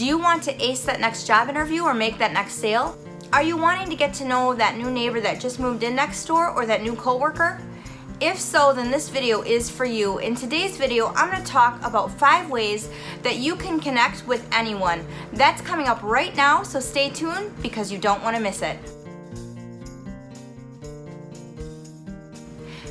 Do you want to ace that next job interview or make that next sale? Are you wanting to get to know that new neighbor that just moved in next door or that new coworker? If so, then this video is for you. In today's video, I'm going to talk about 5 ways that you can connect with anyone. That's coming up right now, so stay tuned because you don't want to miss it.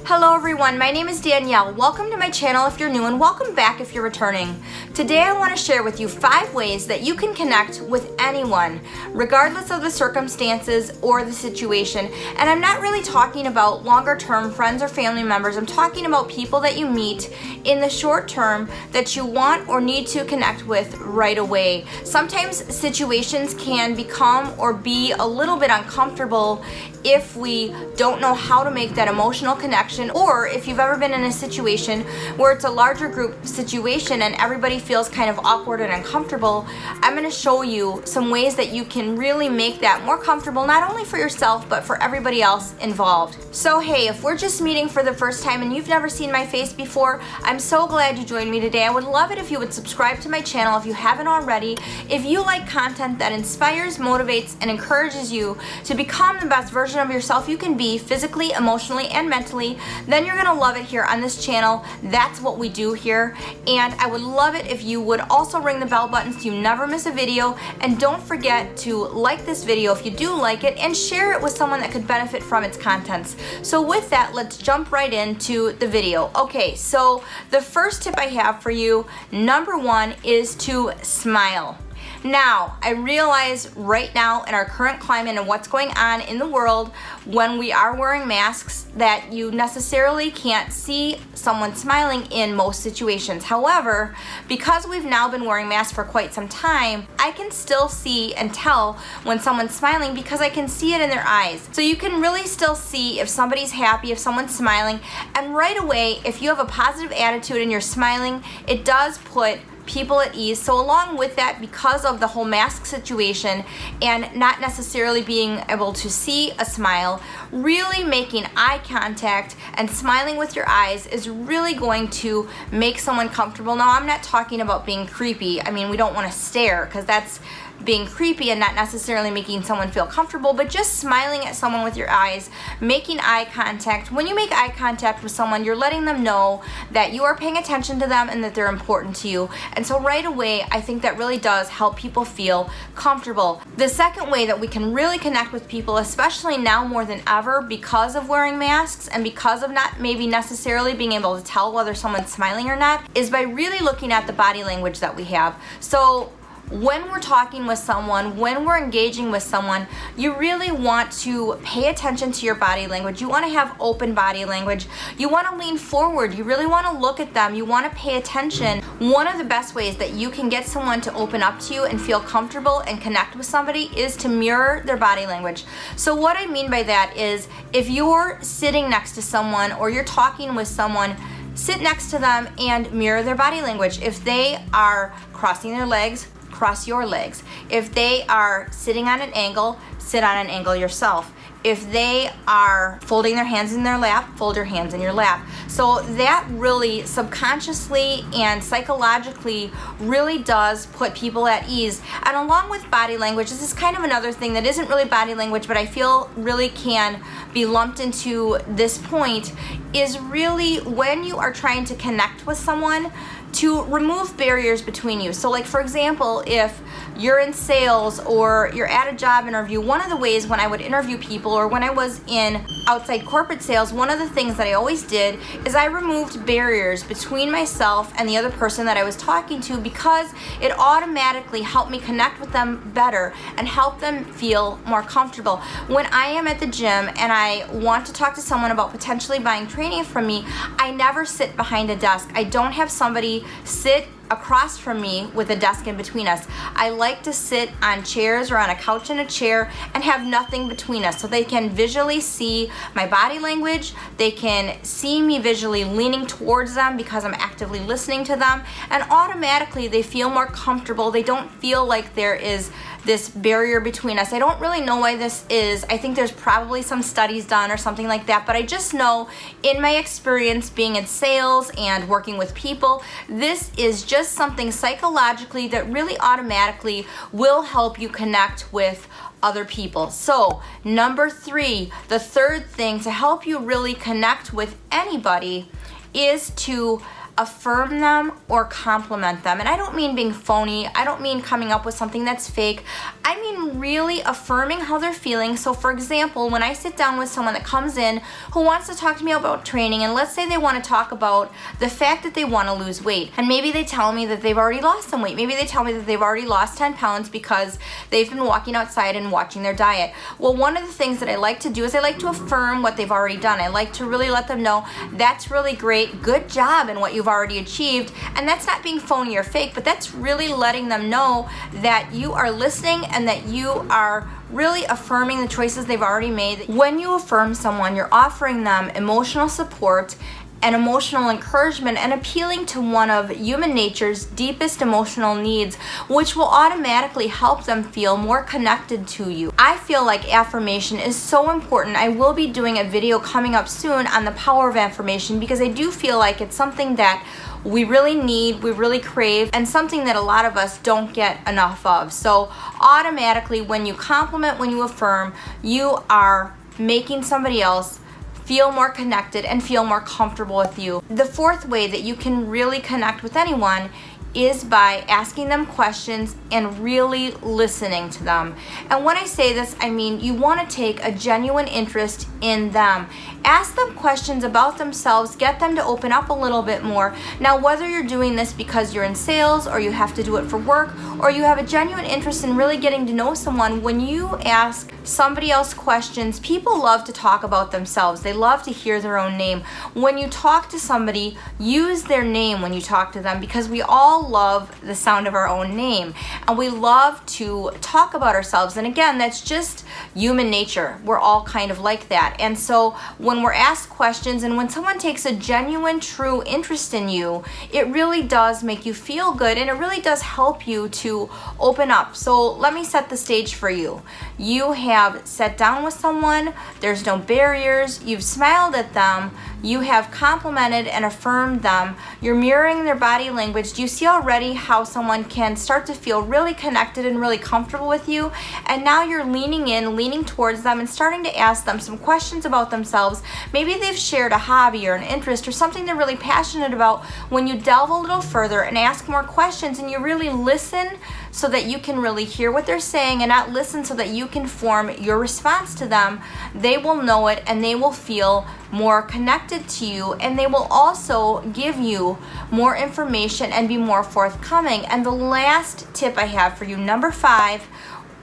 Hello everyone, my name is Danielle. Welcome to my channel if you're new and welcome back if you're returning. Today I want to share with you 5 ways that you can connect with anyone, regardless of the circumstances or the situation. And I'm not really talking about longer term friends or family members. I'm talking about people that you meet in the short term that you want or need to connect with right away. Sometimes situations can become or be a little bit uncomfortable if we don't know how to make that emotional connection, or if you've ever been in a situation where it's a larger group situation and everybody feels kind of awkward and uncomfortable. I'm going to show you some ways that you can really make that more comfortable, not only for yourself but for everybody else involved. So hey, if we're just meeting for the first time and you've never seen my face before, I'm so glad you joined me today. I would love it if you would subscribe to my channel if you haven't already. If you like content that inspires, motivates, and encourages you to become the best version of yourself you can be, physically, emotionally, and mentally, then you're gonna love it here on this channel. That's what we do here, and I would love it if you would also ring the bell button so you never miss a video, and don't forget to like this video if you do like it and share it with someone that could benefit from its contents. So with that, let's jump right into the video. Okay, so the first tip I have for you, number 1, is to smile. Now, I realize right now in our current climate and what's going on in the world when we are wearing masks that you necessarily can't see someone smiling in most situations. However, because we've now been wearing masks for quite some time, I can still see and tell when someone's smiling because I can see it in their eyes. So you can really still see if somebody's happy, if someone's smiling, and right away, if you have a positive attitude and you're smiling, it does put people at ease. So along with that, because of the whole mask situation and not necessarily being able to see a smile, really making eye contact and smiling with your eyes is really going to make someone comfortable. Now, I'm not talking about being creepy. I mean, we don't want to stare because that's being creepy and not necessarily making someone feel comfortable, but just smiling at someone with your eyes, making eye contact. When you make eye contact with someone, you're letting them know that you are paying attention to them and that they're important to you. And so right away, I think that really does help people feel comfortable. The second way that we can really connect with people, especially now more than ever because of wearing masks and because of not maybe necessarily being able to tell whether someone's smiling or not, is by really looking at the body language that we have. So when we're talking with someone, when we're engaging with someone, you really want to pay attention to your body language. You want to have open body language. You want to lean forward. You really want to look at them. You want to pay attention. One of the best ways that you can get someone to open up to you and feel comfortable and connect with somebody is to mirror their body language. So what I mean by that is if you're sitting next to someone or you're talking with someone, sit next to them and mirror their body language. If they are crossing their legs, cross your legs. If they are sitting on an angle, sit on an angle yourself. If they are folding their hands in their lap, fold your hands in your lap. So that really subconsciously and psychologically really does put people at ease. And along with body language, this is kind of another thing that isn't really body language, but I feel really can be lumped into this point, is really when you are trying to connect with someone, to remove barriers between you. So like for example, if you're in sales or you're at a job interview, one of the ways when I would interview people or when I was in outside corporate sales, one of the things that I always did is I removed barriers between myself and the other person that I was talking to because it automatically helped me connect with them better and help them feel more comfortable. When I am at the gym and I want to talk to someone about potentially buying training from me, I never sit behind a desk. I don't have somebody sit across from me with a desk in between us. I like to sit on chairs or on a couch and a chair and have nothing between us so they can visually see my body language. They can see me visually leaning towards them because I'm actively listening to them, and automatically they feel more comfortable. They don't feel like there is this barrier between us. I don't really know why this is. I think there's probably some studies done or something like that, but I just know in my experience being in sales and working with people, this is just just something psychologically that really automatically will help you connect with other people. So, number 3, the third thing to help you really connect with anybody is to affirm them or compliment them. And I don't mean being phony. I don't mean coming up with something that's fake. I mean really affirming how they're feeling. So for example, when I sit down with someone that comes in who wants to talk to me about training, and let's say they want to talk about the fact that they want to lose weight, and maybe they tell me that they've already lost some weight. Maybe they tell me that they've already lost 10 pounds because they've been walking outside and watching their diet. Well, one of the things that I like to do is I like to affirm what they've already done. I like to really let them know, that's really great, good job in what you've already achieved. And that's not being phony or fake, but that's really letting them know that you are listening and that you are really affirming the choices they've already made. When you affirm someone, you're offering them emotional support and emotional encouragement and appealing to one of human nature's deepest emotional needs, which will automatically help them feel more connected to you. I feel like affirmation is so important. I will be doing a video coming up soon on the power of affirmation because I do feel like it's something that we really need, we really crave, and something that a lot of us don't get enough of. So automatically, when you compliment, when you affirm, you are making somebody else feel more connected and feel more comfortable with you. The fourth way that you can really connect with anyone is by asking them questions and really listening to them. And when I say this, I mean you want to take a genuine interest in them. Ask them questions about themselves, get them to open up a little bit more. Now, whether you're doing this because you're in sales or you have to do it for work or you have a genuine interest in really getting to know someone, when you ask somebody else questions, people love to talk about themselves. They love to hear their own name. When you talk to somebody, use their name when you talk to them because we all love the sound of our own name and we love to talk about ourselves. And again, that's just human nature. We're all kind of like that. And so when we're asked questions and when someone takes a genuine, true interest in you, it really does make you feel good and it really does help you to open up. So let me set the stage for you. You have sat down with someone, there's no barriers, you've smiled at them, you have complimented and affirmed them, you're mirroring their body language. Do you see already how someone can start to feel really connected and really comfortable with you? And now you're leaning in, leaning towards them and starting to ask them some questions about themselves. Maybe they've shared a hobby or an interest or something they're really passionate about. When you delve a little further and ask more questions and you really listen so that you can really hear what they're saying and not listen so that you can form your response to them, they will know it and they will feel more connected to you and they will also give you more information and be more forthcoming. And the last tip I have for you, number 5,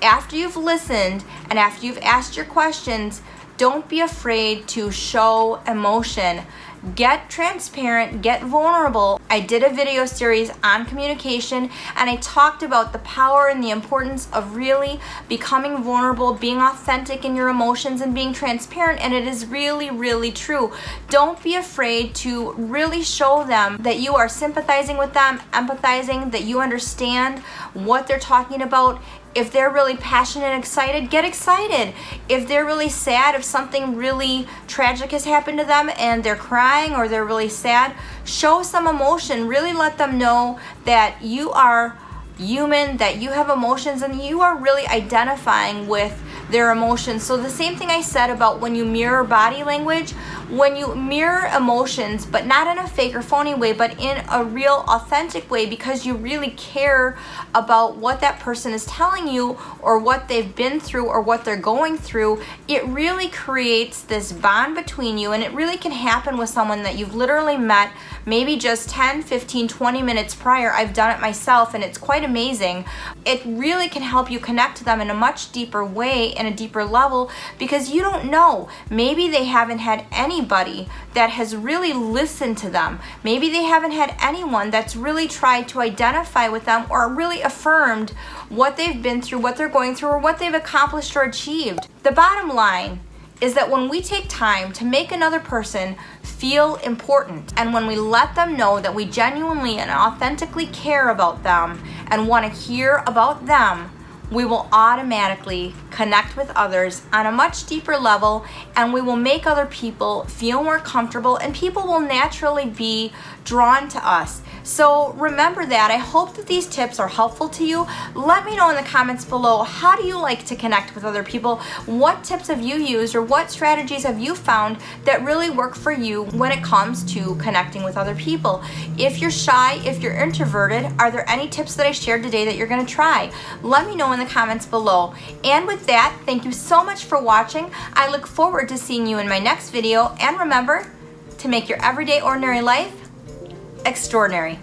after you've listened and after you've asked your questions, don't be afraid to show emotion. Get transparent, get vulnerable. I did a video series on communication and I talked about the power and the importance of really becoming vulnerable, being authentic in your emotions and being transparent, and it is really, really true. Don't be afraid to really show them that you are sympathizing with them, empathizing, that you understand what they're talking about. If they're really passionate and excited, get excited. If they're really sad, if something really tragic has happened to them and they're crying or they're really sad, show some emotion. Really let them know that you are human, that you have emotions, and you are really identifying with their emotions. So the same thing I said about when you mirror body language, when you mirror emotions, but not in a fake or phony way, but in a real authentic way, because you really care about what that person is telling you or what they've been through or what they're going through, it really creates this bond between you. And it really can happen with someone that you've literally met maybe just 10, 15, 20 minutes prior. I've done it myself and it's quite amazing. It really can help you connect to them in a much deeper way, in a deeper level, because you don't know. Maybe they haven't had anybody that has really listened to them. Maybe they haven't had anyone that's really tried to identify with them or really affirmed what they've been through, what they're going through, or what they've accomplished or achieved. The bottom line is that when we take time to make another person feel important, and when we let them know that we genuinely and authentically care about them and want to hear about them, we will automatically connect with others on a much deeper level, and we will make other people feel more comfortable, and people will naturally be drawn to us. So remember that. I hope that these tips are helpful to you. Let me know in the comments below, how do you like to connect with other people? What tips have you used, or what strategies have you found that really work for you when it comes to connecting with other people? If you're shy, if you're introverted, are there any tips that I shared today that you're going to try? Let me know in the comments below. And with that, thank you so much for watching. I look forward to seeing you in my next video, and remember to make your everyday ordinary life extraordinary.